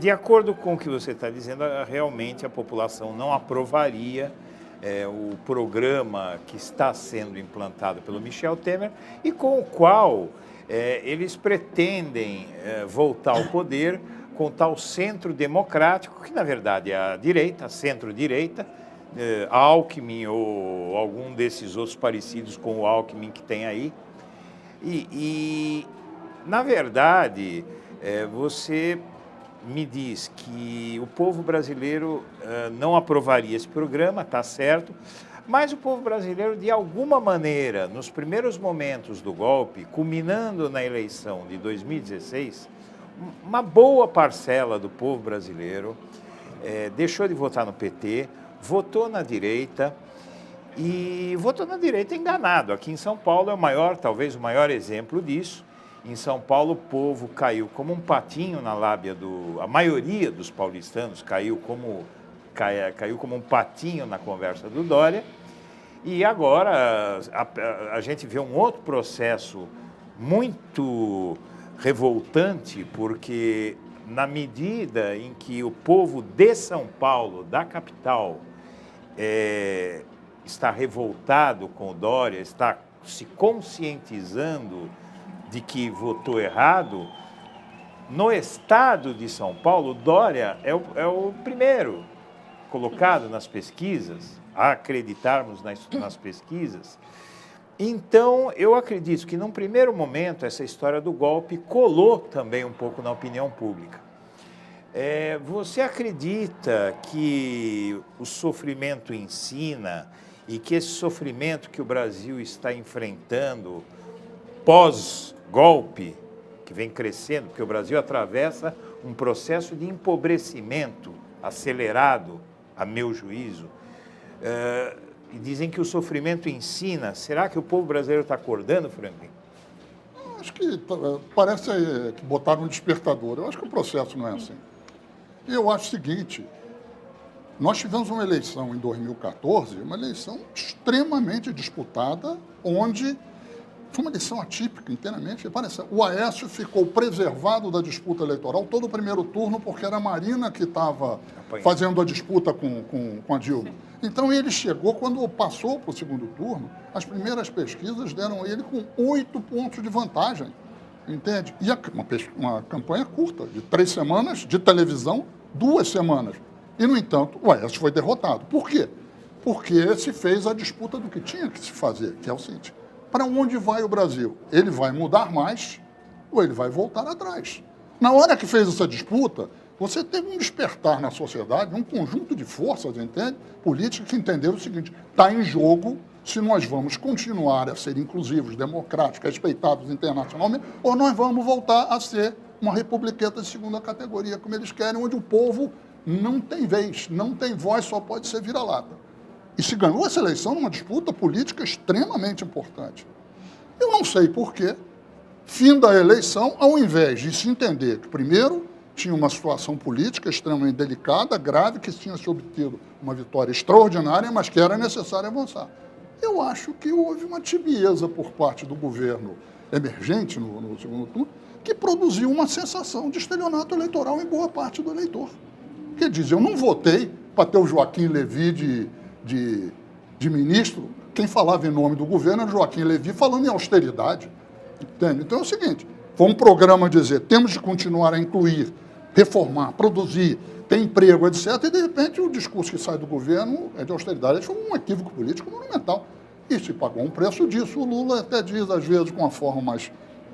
de acordo com o que você está dizendo, realmente a população não aprovaria o programa que está sendo implantado pelo Michel Temer e com o qual eles pretendem voltar ao poder com tal centro democrático, que na verdade é a direita, a centro-direita, Alckmin ou algum desses outros parecidos com o Alckmin que tem aí. E na verdade, você me diz que o povo brasileiro não aprovaria esse programa, está certo, mas o povo brasileiro, de alguma maneira, nos primeiros momentos do golpe, culminando na eleição de 2016, uma boa parcela do povo brasileiro deixou de votar no PT, votou na direita e votou na direita enganado. Aqui em São Paulo é o maior, talvez o maior exemplo disso. Em São Paulo, o povo caiu como um patinho na lábia a maioria dos paulistanos caiu como um patinho na conversa do Dória. E agora a gente vê um outro processo muito revoltante, porque na medida em que o povo de São Paulo, da capital, está revoltado com o Dória, está se conscientizando de que votou errado, no estado de São Paulo, Dória é o primeiro colocado nas pesquisas, a acreditarmos nas pesquisas. Então, eu acredito que, num primeiro momento, essa história do golpe colou também um pouco na opinião pública. Você acredita que o sofrimento ensina e que esse sofrimento que o Brasil está enfrentando pós-golpe, que vem crescendo, porque o Brasil atravessa um processo de empobrecimento acelerado, a meu juízo, e dizem que o sofrimento ensina. Será que o povo brasileiro está acordando, Franklin? Acho que parece que botaram um despertador. Eu acho que o processo não é assim. E eu acho o seguinte, nós tivemos uma eleição em 2014, uma eleição extremamente disputada, onde foi uma eleição atípica inteiramente. O Aécio ficou preservado da disputa eleitoral todo o primeiro turno, porque era a Marina que estava fazendo a disputa com a Dilma. Então ele chegou, quando passou para o segundo turno, as primeiras pesquisas deram ele com 8 pontos de vantagem, entende? E uma campanha curta, de 3 semanas, de televisão, 2 semanas. E, no entanto, o Aécio foi derrotado. Por quê? Porque se fez a disputa do que tinha que se fazer, que é o seguinte: para onde vai o Brasil? Ele vai mudar mais ou ele vai voltar atrás? Na hora que fez essa disputa, você teve um despertar na sociedade, um conjunto de forças, entende? Políticas que entenderam o seguinte: está em jogo se nós vamos continuar a ser inclusivos, democráticos, respeitados internacionalmente, ou nós vamos voltar a ser uma republiqueta de segunda categoria, como eles querem, onde o povo não tem vez, não tem voz, só pode ser vira-lata. E se ganhou essa eleição numa disputa política extremamente importante. Eu não sei por quê, fim da eleição, ao invés de se entender que, primeiro, tinha uma situação política extremamente delicada, grave, que tinha se obtido uma vitória extraordinária, mas que era necessário avançar. Eu acho que houve uma tibieza por parte do governo emergente no segundo turno, que produziu uma sensação de estelionato eleitoral em boa parte do eleitor. Que diz, eu não votei para ter o Joaquim Levy de ministro, quem falava em nome do governo era o Joaquim Levy falando em austeridade. Entende? Então é o seguinte, foi um programa dizer, temos de continuar a incluir, reformar, produzir, ter emprego, etc. E, de repente, o discurso que sai do governo é de austeridade. Isso foi um equívoco político monumental. E se pagou um preço disso. O Lula até diz, às vezes, com uma forma mais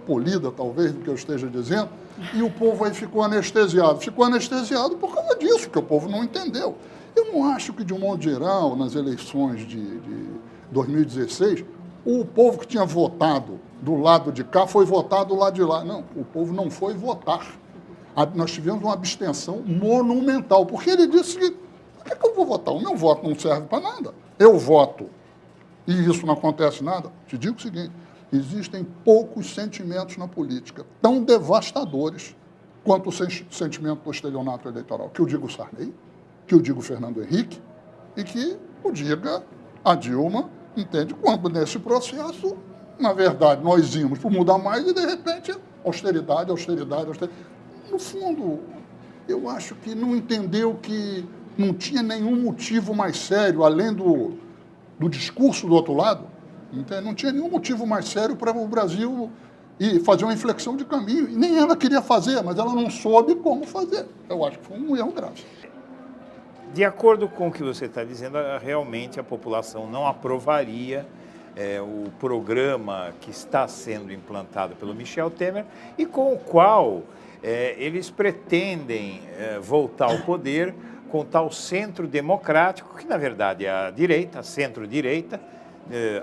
polida, talvez, do que eu esteja dizendo, e o povo aí ficou anestesiado. Ficou anestesiado por causa disso, que o povo não entendeu. Eu não acho que, de um modo geral, nas eleições de 2016, o povo que tinha votado do lado de cá foi votar do lado de lá. Não, o povo não foi votar. Nós tivemos uma abstenção monumental, porque ele disse que, por que eu vou votar? O meu voto não serve para nada. Eu voto e isso não acontece nada. Te digo o seguinte, existem poucos sentimentos na política tão devastadores quanto o sentimento do estelionato eleitoral. Que eu digo Sarney, que eu digo Fernando Henrique e que o diga a Dilma, entende? Quando nesse processo, na verdade, nós íamos por mudar mais e, de repente, austeridade, austeridade, austeridade. No fundo, eu acho que não entendeu que não tinha nenhum motivo mais sério, além do discurso do outro lado, entende? Não tinha nenhum motivo mais sério para o Brasil ir fazer uma inflexão de caminho. E nem ela queria fazer, mas ela não soube como fazer. Eu acho que foi um erro grave. De acordo com o que você está dizendo, realmente a população não aprovaria o programa que está sendo implantado pelo Michel Temer e com o qual eles pretendem voltar ao poder com tal centro democrático, que na verdade é a direita, a centro-direita,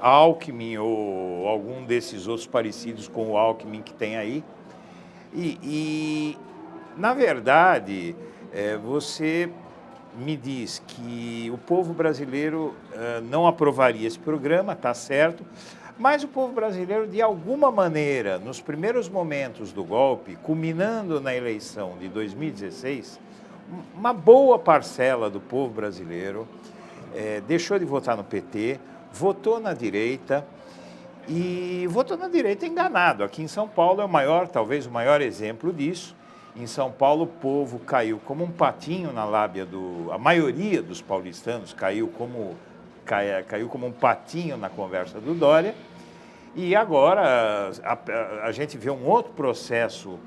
Alckmin ou algum desses outros parecidos com o Alckmin que tem aí. E na verdade, você me diz que o povo brasileiro não aprovaria esse programa, está certo, mas o povo brasileiro, de alguma maneira, nos primeiros momentos do golpe, culminando na eleição de 2016, uma boa parcela do povo brasileiro deixou de votar no PT, votou na direita e votou na direita enganado. Aqui em São Paulo é talvez o maior exemplo disso. Em São Paulo, o povo caiu como um patinho na lábia a maioria dos paulistanos caiu como um patinho na conversa do Dória. E agora a gente vê um outro processo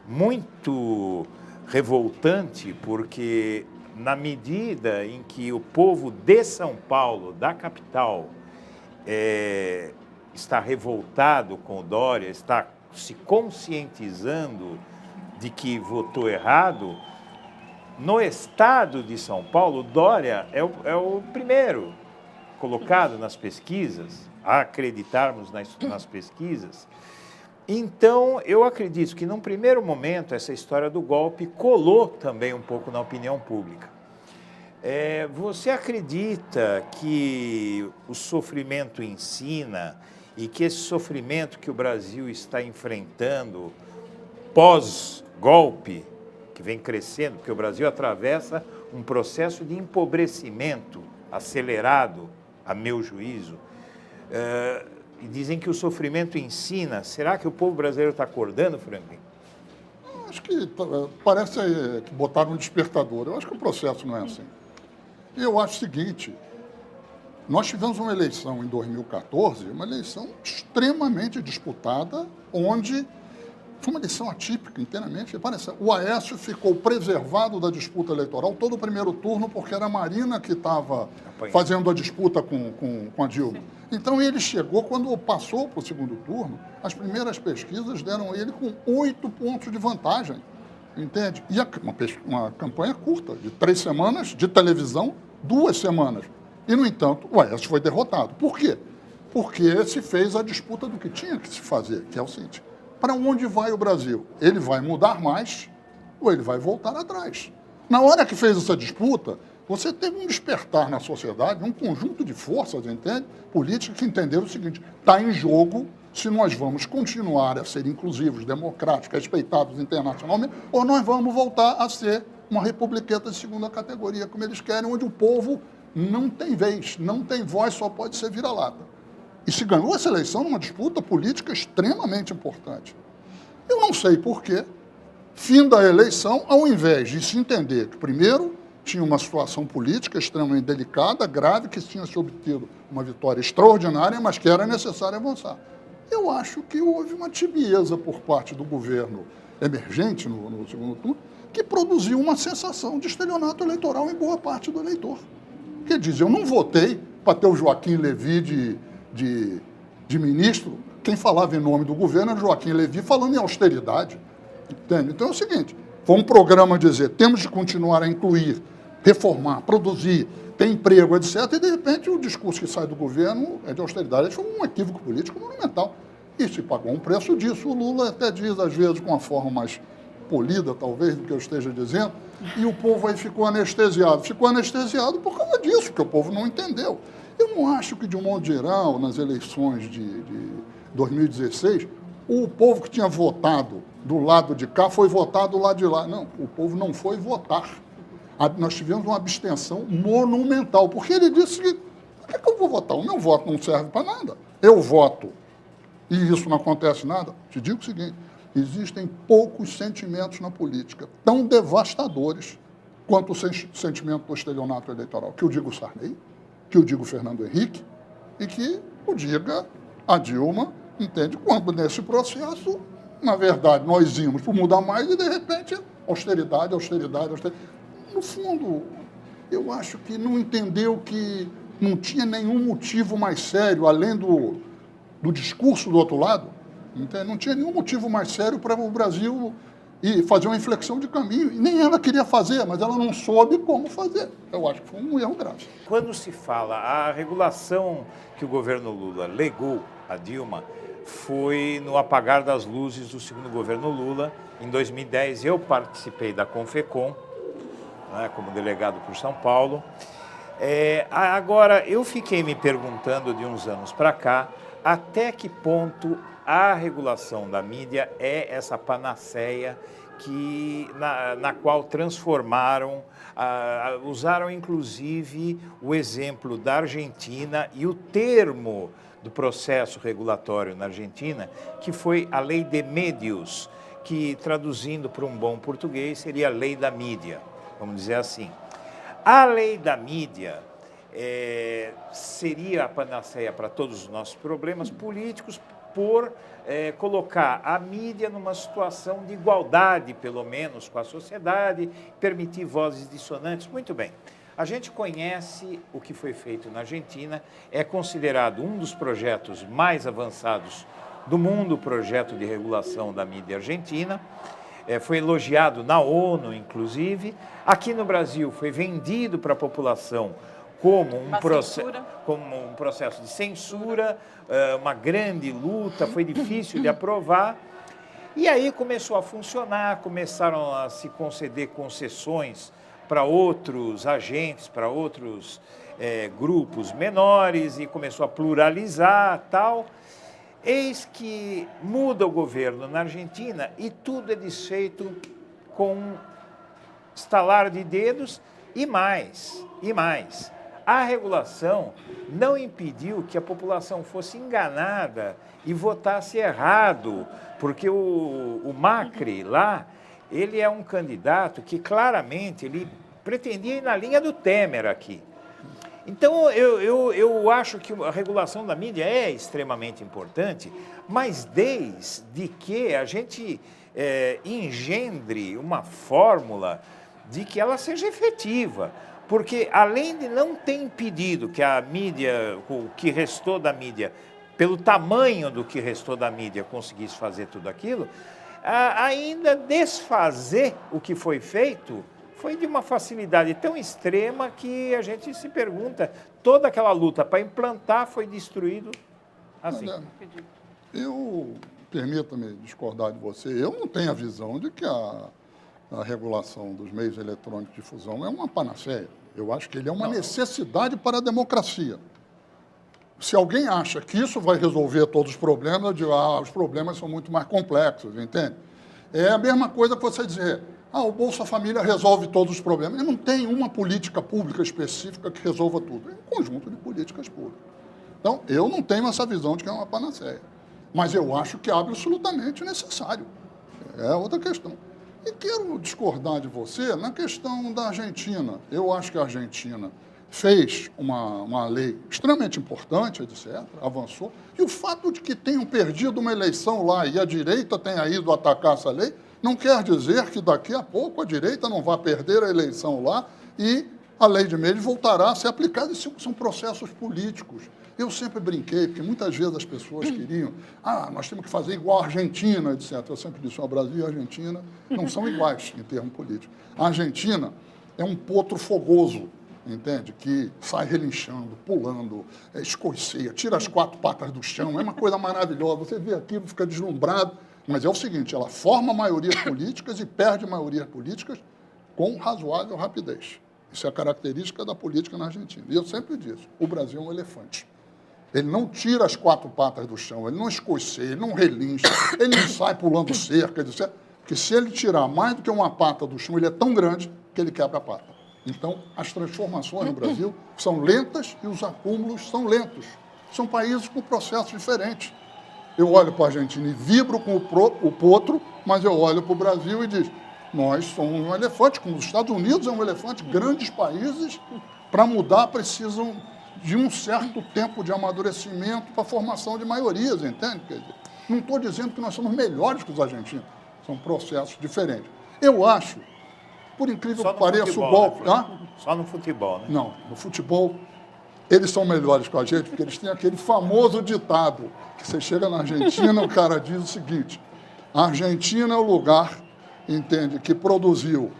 muito revoltante, porque na medida em que o povo de São Paulo, da capital, está revoltado com o Dória, está se conscientizando de que votou errado, no estado de São Paulo, Dória é o primeiro colocado nas pesquisas, a acreditarmos nas pesquisas. Então, eu acredito que, num primeiro momento, essa história do golpe colou também um pouco na opinião pública. Você acredita que o sofrimento ensina e que esse sofrimento que o Brasil está enfrentando pós-golpe, que vem crescendo, porque o Brasil atravessa um processo de empobrecimento acelerado, a meu juízo, e dizem que o sofrimento ensina. Será que o povo brasileiro está acordando, Franklin? Acho que parece que botaram um despertador. Eu acho que o processo não é assim. E eu acho o seguinte, nós tivemos uma eleição em 2014, uma eleição extremamente disputada, onde foi uma eleição atípica inteiramente. O Aécio ficou preservado da disputa eleitoral todo o primeiro turno, porque era a Marina que estava fazendo a disputa com a Dilma. Então ele chegou, quando passou para o segundo turno, as primeiras pesquisas deram ele com 8 pontos de vantagem, entende? E uma campanha curta, de 3 semanas, de televisão, 2 semanas. E, no entanto, o Aécio foi derrotado. Por quê? Porque se fez a disputa do que tinha que se fazer, que é o seguinte: para onde vai o Brasil? Ele vai mudar mais ou ele vai voltar atrás? Na hora que fez essa disputa, você teve um despertar na sociedade, um conjunto de forças, entende? Políticas que entenderam o seguinte: está em jogo se nós vamos continuar a ser inclusivos, democráticos, respeitados internacionalmente, ou nós vamos voltar a ser uma republiqueta de segunda categoria, como eles querem, onde o povo não tem vez, não tem voz, só pode ser vira-lata. E se ganhou essa eleição numa disputa política extremamente importante. Eu não sei por quê, fim da eleição, ao invés de se entender que, primeiro, tinha uma situação política extremamente delicada, grave, que tinha se obtido uma vitória extraordinária, mas que era necessário avançar. Eu acho que houve uma tibieza por parte do governo emergente no segundo turno, que produziu uma sensação de estelionato eleitoral em boa parte do eleitor. Quer dizer, eu não votei para ter o Joaquim Levy de ministro. Quem falava em nome do governo era Joaquim Levy falando em austeridade. Entende? Então é o seguinte, foi um programa dizer, temos de continuar a incluir, reformar, produzir, ter emprego, etc. E, de repente, o discurso que sai do governo é de austeridade. Isso foi um equívoco político monumental. E se pagou um preço disso. O Lula até diz, às vezes, com uma forma mais polida, talvez, do que eu esteja dizendo, e o povo aí ficou anestesiado. Ficou anestesiado por causa disso, que o povo não entendeu. Eu não acho que, de um modo geral, nas eleições de 2016, o povo que tinha votado do lado de cá foi votar do lado de lá. Não, o povo não foi votar. Nós tivemos uma abstenção monumental, porque ele disse que, por que eu vou votar? O meu voto não serve para nada. Eu voto e isso não acontece nada. Te digo o seguinte, existem poucos sentimentos na política tão devastadores quanto o sentimento do estelionato eleitoral. Que eu digo Sarney, que eu digo Fernando Henrique e que o diga a Dilma, entende? Quando nesse processo, na verdade, nós íamos por mudar mais e, de repente, austeridade, austeridade, austeridade. No fundo, eu acho que não entendeu que não tinha nenhum motivo mais sério, além do discurso do outro lado, entende? Não tinha nenhum motivo mais sério para o Brasil ir fazer uma inflexão de caminho. E nem ela queria fazer, mas ela não soube como fazer. Eu acho que foi um erro grave. Quando se fala a regulação que o governo Lula legou a Dilma, foi no apagar das luzes do segundo governo Lula. Em 2010, eu participei da Confecom, né, como delegado por São Paulo. Agora, eu fiquei me perguntando de uns anos para cá, até que ponto a regulação da mídia é essa panaceia na qual transformaram, usaram inclusive o exemplo da Argentina e o termo do processo regulatório na Argentina, que foi a Lei de Medios, que traduzindo para um bom português seria a Lei da Mídia, vamos dizer assim. A Lei da Mídia seria a panaceia para todos os nossos problemas políticos por colocar a mídia numa situação de igualdade, pelo menos, com a sociedade, permitir vozes dissonantes. Muito bem. A gente conhece o que foi feito na Argentina, é considerado um dos projetos mais avançados do mundo, o projeto de regulação da mídia argentina. Foi elogiado na ONU, inclusive. Aqui no Brasil foi vendido para a população como um processo de censura, uma grande luta, foi difícil de aprovar. E aí começou a funcionar, começaram a se conceder concessões para outros agentes, para outros grupos menores, e começou a pluralizar tal. Eis que muda o governo na Argentina e tudo é desfeito com um estalar de dedos e mais. A regulação não impediu que a população fosse enganada e votasse errado, porque o Macri lá, ele é um candidato que claramente ele pretendia ir na linha do Temer aqui. Então, eu acho que a regulação da mídia é extremamente importante, mas desde que a gente engendre uma fórmula de que ela seja efetiva. Porque, além de não ter impedido que a mídia, o que restou da mídia, pelo tamanho do que restou da mídia, conseguisse fazer tudo aquilo, ainda desfazer o que foi feito foi de uma facilidade tão extrema que a gente se pergunta, toda aquela luta para implantar foi destruído assim. Permita-me discordar de você, eu não tenho a visão de que a regulação dos meios eletrônicos de difusão é uma panaceia. Eu acho que ele é uma necessidade para a democracia. Se alguém acha que isso vai resolver todos os problemas, eu digo, os problemas são muito mais complexos, entende? É a mesma coisa que você dizer, o Bolsa Família resolve todos os problemas. Ele não tem uma política pública específica que resolva tudo. É um conjunto de políticas públicas. Então, eu não tenho essa visão de que é uma panaceia. Mas eu acho que é absolutamente necessário. É outra questão. E quero discordar de você na questão da Argentina. Eu acho que a Argentina fez uma lei extremamente importante, etc., avançou. E o fato de que tenham perdido uma eleição lá e a direita tenha ido atacar essa lei, não quer dizer que daqui a pouco a direita não vai perder a eleição lá e a lei de Medios voltará a ser aplicada. Isso são processos políticos. Eu sempre brinquei, porque muitas vezes as pessoas queriam, nós temos que fazer igual a Argentina, etc. Eu sempre disse, o Brasil e a Argentina não são iguais em termos políticos. A Argentina é um potro fogoso, entende? Que sai relinchando, pulando, escoiceia, tira as quatro patas do chão, é uma coisa maravilhosa. Você vê aquilo, fica deslumbrado. Mas é o seguinte, ela forma maiorias políticas e perde maiorias políticas com razoável rapidez. Isso é a característica da política na Argentina. E eu sempre disse, o Brasil é um elefante. Ele não tira as quatro patas do chão, ele não escoceia, ele não relincha, ele não sai pulando cerca, etc. Porque se ele tirar mais do que uma pata do chão, ele é tão grande que ele quebra a pata. Então, as transformações no Brasil são lentas e os acúmulos são lentos. São países com processos diferentes. Eu olho para a Argentina e vibro com o potro, mas eu olho para o Brasil e digo, nós somos um elefante, como os Estados Unidos é um elefante, grandes países, para mudar precisam de um certo tempo de amadurecimento para a formação de maiorias, entende? Quer dizer, não estou dizendo que nós somos melhores que os argentinos, são processos diferentes. Eu acho, por incrível que pareça, o golpe... Só no futebol, né? Não, no futebol, eles são melhores que a gente, porque eles têm aquele famoso ditado, que você chega na Argentina, o cara diz o seguinte, a Argentina é o lugar, entende, que produziu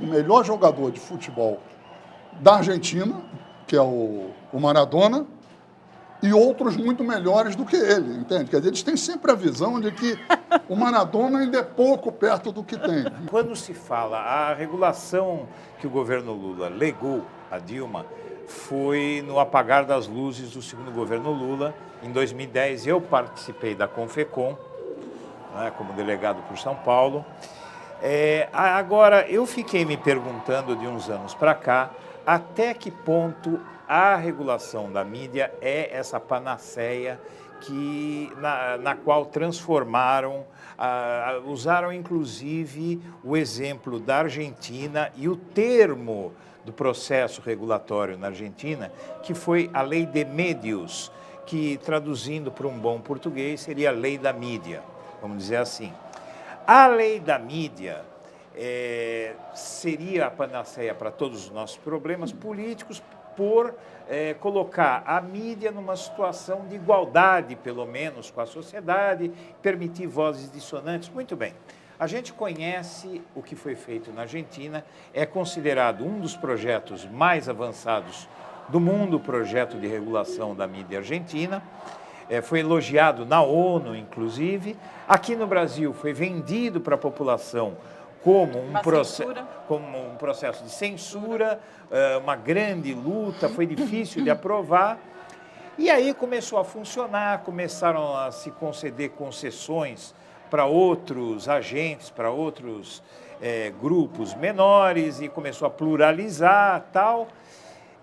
o melhor jogador de futebol da Argentina, que é o Maradona, e outros muito melhores do que ele, entende? Quer dizer, eles têm sempre a visão de que o Maradona ainda é pouco perto do que tem. Quando se fala, a regulação que o governo Lula legou a Dilma foi no apagar das luzes do segundo governo Lula. Em 2010, eu participei da Confecom, né, como delegado por São Paulo. Agora, eu fiquei me perguntando de uns anos para cá, até que ponto a regulação da mídia é essa panaceia na qual transformaram, usaram inclusive o exemplo da Argentina e o termo do processo regulatório na Argentina, que foi a Lei de Medios, que traduzindo para um bom português seria a Lei da Mídia, vamos dizer assim. A Lei da Mídia seria a panaceia para todos os nossos problemas políticos por colocar a mídia numa situação de igualdade, pelo menos, com a sociedade, permitir vozes dissonantes. Muito bem. A gente conhece o que foi feito na Argentina, é considerado um dos projetos mais avançados do mundo, o projeto de regulação da mídia argentina. Foi elogiado na ONU, inclusive. Aqui no Brasil foi vendido para a população como um processo de censura, uma grande luta, foi difícil de aprovar. E aí começou a funcionar, começaram a se conceder concessões para outros agentes, para outros grupos menores, e começou a pluralizar tal.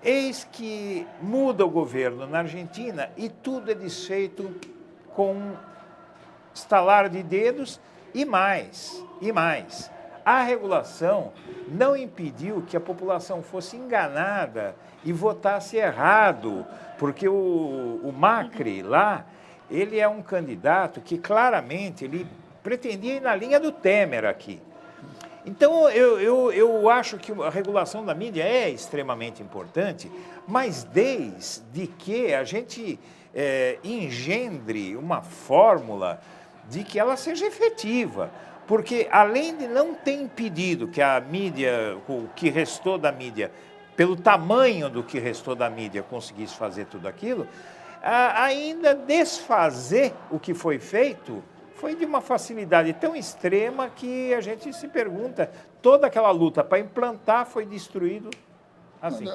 Eis que muda o governo na Argentina e tudo é desfeito com um estalar de dedos e mais, e mais. A regulação não impediu que a população fosse enganada e votasse errado, porque o Macri lá, ele é um candidato que claramente ele pretendia ir na linha do Temer aqui. Então, eu acho que a regulação da mídia é extremamente importante, mas desde que a gente engendre uma fórmula de que ela seja efetiva. Porque, além de não ter impedido que a mídia, o que restou da mídia, pelo tamanho do que restou da mídia, conseguisse fazer tudo aquilo, ainda desfazer o que foi feito foi de uma facilidade tão extrema que a gente se pergunta, toda aquela luta para implantar foi destruído assim.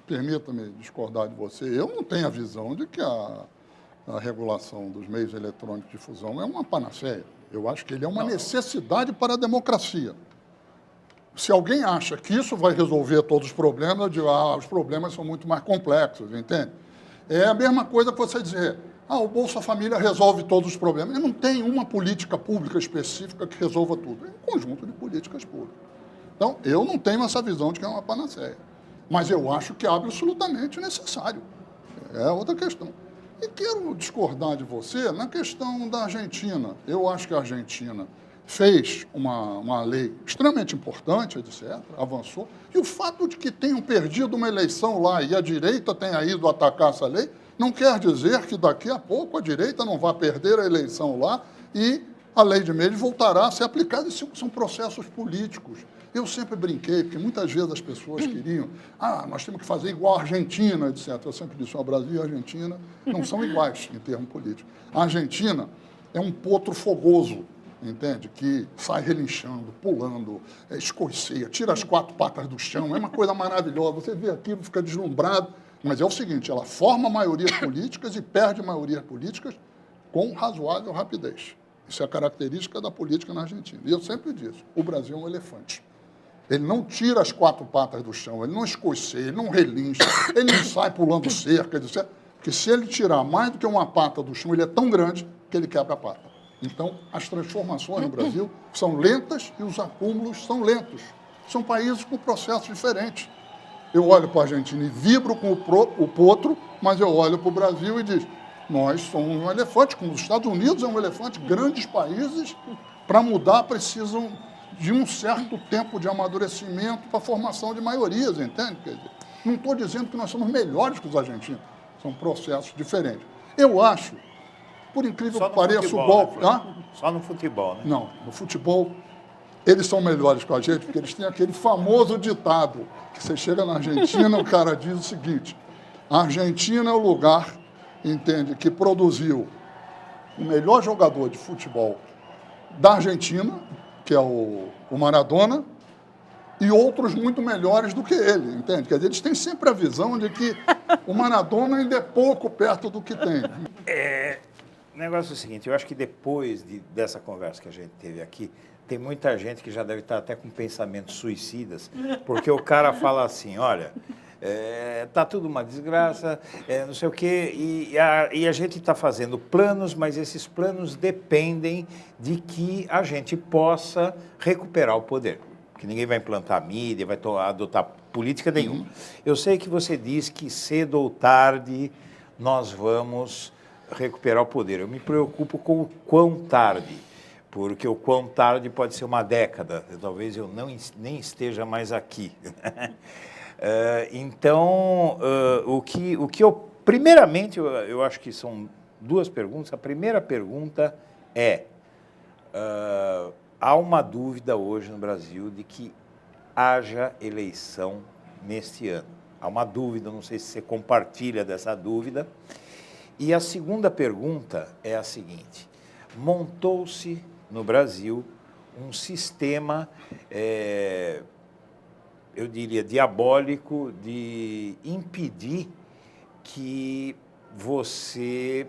Permita-me discordar de você, eu não tenho a visão de que a regulação dos meios eletrônicos de difusão é uma panaceia. Eu acho que ele é uma necessidade para a democracia. Se alguém acha que isso vai resolver todos os problemas, eu digo, os problemas são muito mais complexos, entende? É a mesma coisa que você dizer, o Bolsa Família resolve todos os problemas. Ele não tem uma política pública específica que resolva tudo. É um conjunto de políticas públicas. Então, eu não tenho essa visão de que é uma panaceia. Mas eu acho que é absolutamente necessário. É outra questão. E quero discordar de você na questão da Argentina. Eu acho que a Argentina fez uma lei extremamente importante, etc., avançou. E o fato de que tenham perdido uma eleição lá e a direita tenha ido atacar essa lei, não quer dizer que daqui a pouco a direita não vai perder a eleição lá e a lei de Medios voltará a ser aplicada. Isso são processos políticos. Eu sempre brinquei, porque muitas vezes as pessoas queriam, nós temos que fazer igual a Argentina, etc. Eu sempre disse, o Brasil e a Argentina não são iguais em termos políticos. A Argentina é um potro fogoso, entende? Que sai relinchando, pulando, escoiceia, tira as quatro patas do chão, é uma coisa maravilhosa. Você vê aquilo, fica deslumbrado. Mas é o seguinte, ela forma maiorias políticas e perde maiorias políticas com razoável rapidez. Isso é a característica da política na Argentina. E eu sempre disse, o Brasil é um elefante. Ele não tira as quatro patas do chão, ele não escoceia, ele não relincha, ele não sai pulando cerca, etc. que se ele tirar mais do que uma pata do chão, ele é tão grande que ele quebra a pata. Então, as transformações no Brasil são lentas e os acúmulos são lentos. São países com processos diferentes. Eu olho para a Argentina e vibro com o potro, mas eu olho para o Brasil e digo, nós somos um elefante, como os Estados Unidos é um elefante, grandes países, para mudar precisam de um certo tempo de amadurecimento para a formação de maiorias, entende? Quer dizer, não estou dizendo que nós somos melhores que os argentinos, são processos diferentes. Eu acho, por incrível que pareça, o golpe... Né, só no futebol, né? Não, no futebol, eles são melhores que a gente, porque eles têm aquele famoso ditado, que você chega na Argentina, o cara diz o seguinte, a Argentina é o lugar, entende, que produziu o melhor jogador de futebol da Argentina, que é o Maradona, e outros muito melhores do que ele, entende? Quer dizer, eles têm sempre a visão de que o Maradona ainda é pouco perto do que tem. O negócio é o seguinte, eu acho que depois dessa conversa que a gente teve aqui, tem muita gente que já deve estar até com pensamentos suicidas, porque o cara fala assim, olha, tá tudo uma desgraça, não sei o quê, e a gente está fazendo planos, mas esses planos dependem de que a gente possa recuperar o poder. Que ninguém vai implantar mídia, vai adotar política nenhuma. Eu sei que você diz que cedo ou tarde nós vamos recuperar o poder. Eu me preocupo com o quão tarde, porque o quão tarde pode ser uma década. Talvez eu nem esteja mais aqui. Então, o que eu... Primeiramente, eu acho que são duas perguntas. A primeira pergunta é... há uma dúvida hoje no Brasil de que haja eleição neste ano. Há uma dúvida, não sei se você compartilha dessa dúvida. E a segunda pergunta é a seguinte, montou-se no Brasil um sistema, eu diria, diabólico de impedir que você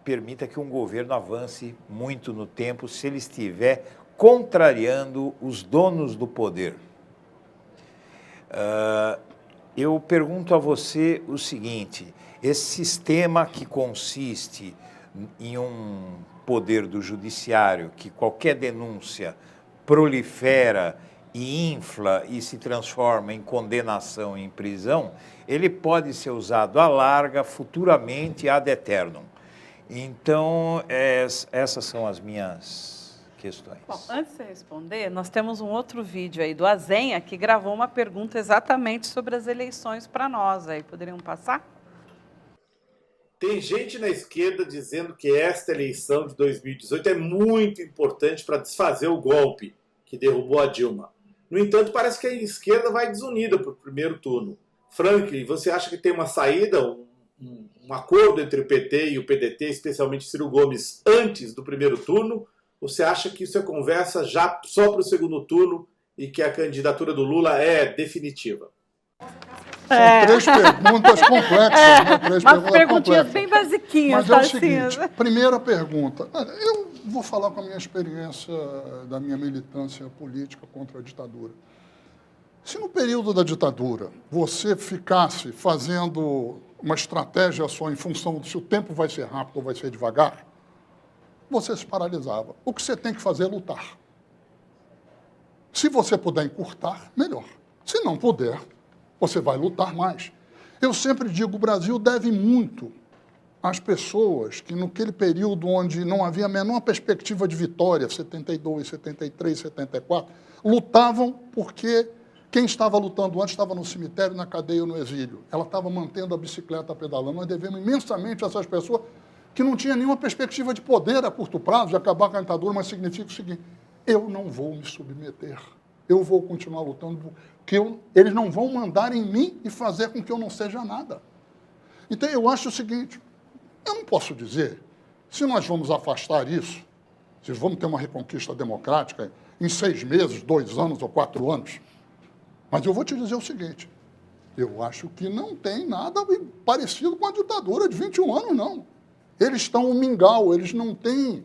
permita que um governo avance muito no tempo se ele estiver contrariando os donos do poder. Eu pergunto a você o seguinte, esse sistema que consiste em um poder do judiciário, que qualquer denúncia prolifera e infla e se transforma em condenação e em prisão, ele pode ser usado à larga, futuramente, ad eternum. Então, essas são as minhas questões. Bom, antes de você responder, nós temos um outro vídeo aí do Azenha, que gravou uma pergunta exatamente sobre as eleições para nós. Aí, poderiam passar? Tem gente na esquerda dizendo que esta eleição de 2018 é muito importante para desfazer o golpe que derrubou a Dilma. No entanto, parece que a esquerda vai desunida para o primeiro turno. Franklin, você acha que tem uma saída, um acordo entre o PT e o PDT, especialmente Ciro Gomes, antes do primeiro turno? Ou você acha que isso é conversa já só para o segundo turno e que a candidatura do Lula é definitiva? São três perguntas complexas. Né? Três umas perguntinhas bem basiquinhas. Mas é o seguinte, primeira pergunta. Eu vou falar com a minha experiência da minha militância política contra a ditadura. Se no período da ditadura você ficasse fazendo uma estratégia só em função de se o tempo vai ser rápido ou vai ser devagar, você se paralisava. O que você tem que fazer é lutar. Se você puder encurtar, melhor. Se não puder, você vai lutar mais. Eu sempre digo, o Brasil deve muito às pessoas que, naquele período onde não havia a menor perspectiva de vitória, 72, 73, 74, lutavam porque quem estava lutando antes estava no cemitério, na cadeia ou no exílio. Ela estava mantendo a bicicleta pedalando. Nós devemos imensamente a essas pessoas que não tinham nenhuma perspectiva de poder a curto prazo, de acabar com a ditadura, mas significa o seguinte, eu não vou me submeter. Eu vou continuar lutando, porque eles não vão mandar em mim e fazer com que eu não seja nada. Então, eu acho o seguinte, eu não posso dizer, se nós vamos afastar isso, se vamos ter uma reconquista democrática em 6 meses, 2 anos ou 4 anos, mas eu vou te dizer o seguinte, eu acho que não tem nada parecido com a ditadura de 21 anos, não. Eles estão um mingau, eles não têm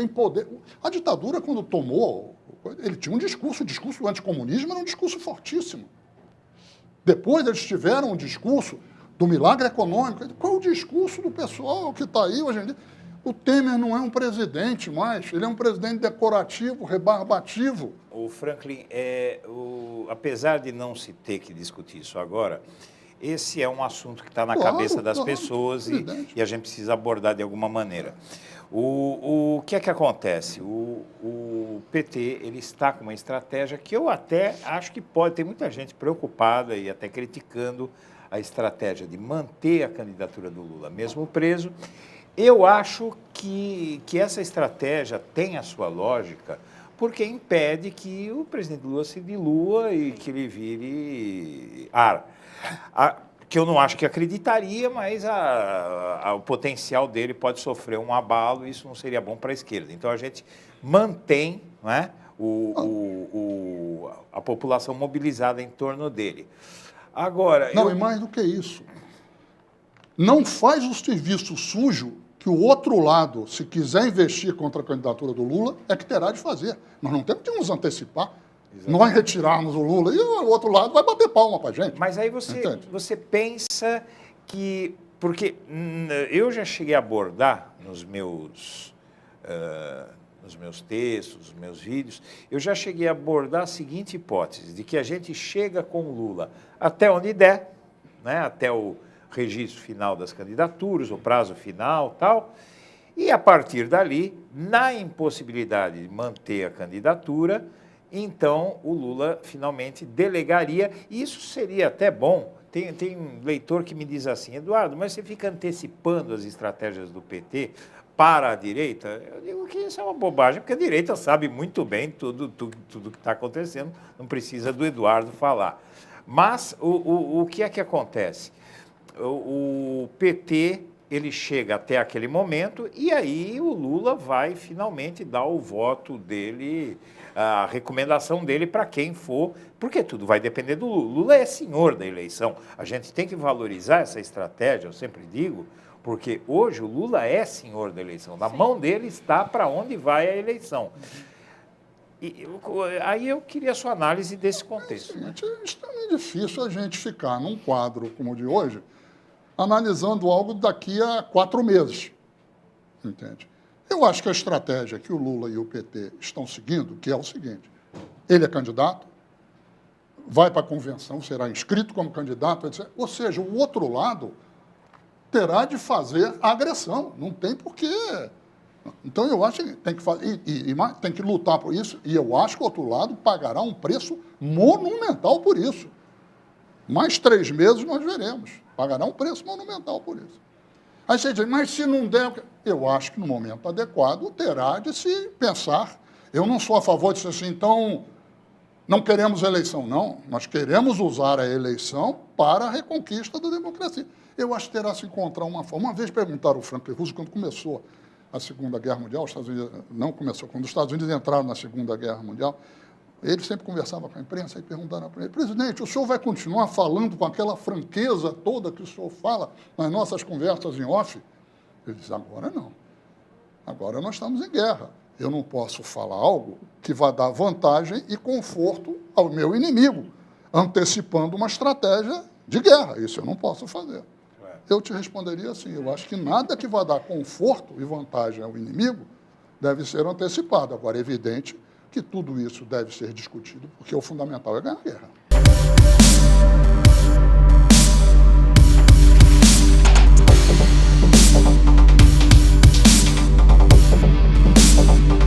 poder. A ditadura, quando tomou, ele tinha um discurso, o discurso anticomunismo era um discurso fortíssimo. Depois eles tiveram um discurso do milagre econômico. Qual é o discurso do pessoal que está aí hoje em dia? O Temer não é um presidente mais, ele é um presidente decorativo, rebarbativo. O Franklin, apesar de não se ter que discutir isso agora, esse é um assunto que está na cabeça das pessoas e a gente precisa abordar de alguma maneira. O que é que acontece? O PT ele está com uma estratégia que eu até acho que pode ter muita gente preocupada e até criticando a estratégia de manter a candidatura do Lula mesmo preso. Eu acho que essa estratégia tem a sua lógica, porque impede que o presidente Lula se dilua e que ele vire ar. Que eu não acho que acreditaria, mas o potencial dele pode sofrer um abalo e isso não seria bom para a esquerda. Então a gente mantém, não é, a população mobilizada em torno dele. Agora, não, e mais do que isso. Não faz o serviço sujo que o outro lado, se quiser investir contra a candidatura do Lula, é que terá de fazer. Nós não temos que nos antecipar. Exatamente. Nós retirarmos o Lula e o outro lado vai bater palma para a gente. Mas aí você pensa que... Porque eu já cheguei a abordar nos meus textos, nos meus vídeos, eu já cheguei a abordar a seguinte hipótese, de que a gente chega com o Lula até onde der, né, até o registro final das candidaturas, o prazo final, tal, e a partir dali, na impossibilidade de manter a candidatura, então o Lula finalmente delegaria, e isso seria até bom. Tem um leitor que me diz assim, Eduardo, mas você fica antecipando as estratégias do PT para a direita? Eu digo que isso é uma bobagem, porque a direita sabe muito bem tudo que está acontecendo, não precisa do Eduardo falar. Mas o que é que acontece? O PT, ele chega até aquele momento e aí o Lula vai finalmente dar o voto dele, a recomendação dele para quem for, porque tudo vai depender do Lula. O Lula é senhor da eleição. A gente tem que valorizar essa estratégia, eu sempre digo, porque hoje o Lula é senhor da eleição. Na mão dele está para onde vai a eleição. Aí eu queria a sua análise desse contexto. É extremamente difícil a gente ficar num quadro como o de hoje, analisando algo daqui a 4 meses, entende? Eu acho que a estratégia que o Lula e o PT estão seguindo, que é o seguinte, ele é candidato, vai para a convenção, será inscrito como candidato, etc. Ou seja, o outro lado terá de fazer a agressão, não tem porquê. Então, eu acho que tem que fazer, tem que lutar por isso, e eu acho que o outro lado pagará um preço monumental por isso. Mais 3 meses nós veremos. Pagará um preço monumental por isso. Aí você diz, mas se não der... Eu acho que no momento adequado terá de se pensar. Eu não sou a favor de dizer assim, então, não queremos eleição, não. Nós queremos usar a eleição para a reconquista da democracia. Eu acho que terá de se encontrar uma forma. Uma vez perguntaram ao Franklin Roosevelt, quando começou a Segunda Guerra Mundial, os Estados Unidos, não começou, quando os Estados Unidos entraram na Segunda Guerra Mundial, ele sempre conversava com a imprensa e perguntaram para ele, presidente, o senhor vai continuar falando com aquela franqueza toda que o senhor fala nas nossas conversas em off? Ele disse, agora não. Agora nós estamos em guerra. Eu não posso falar algo que vá dar vantagem e conforto ao meu inimigo, antecipando uma estratégia de guerra. Isso eu não posso fazer. Eu te responderia assim, eu acho que nada que vá dar conforto e vantagem ao inimigo deve ser antecipado. Agora, é evidente que tudo isso deve ser discutido, porque o fundamental é ganhar a guerra.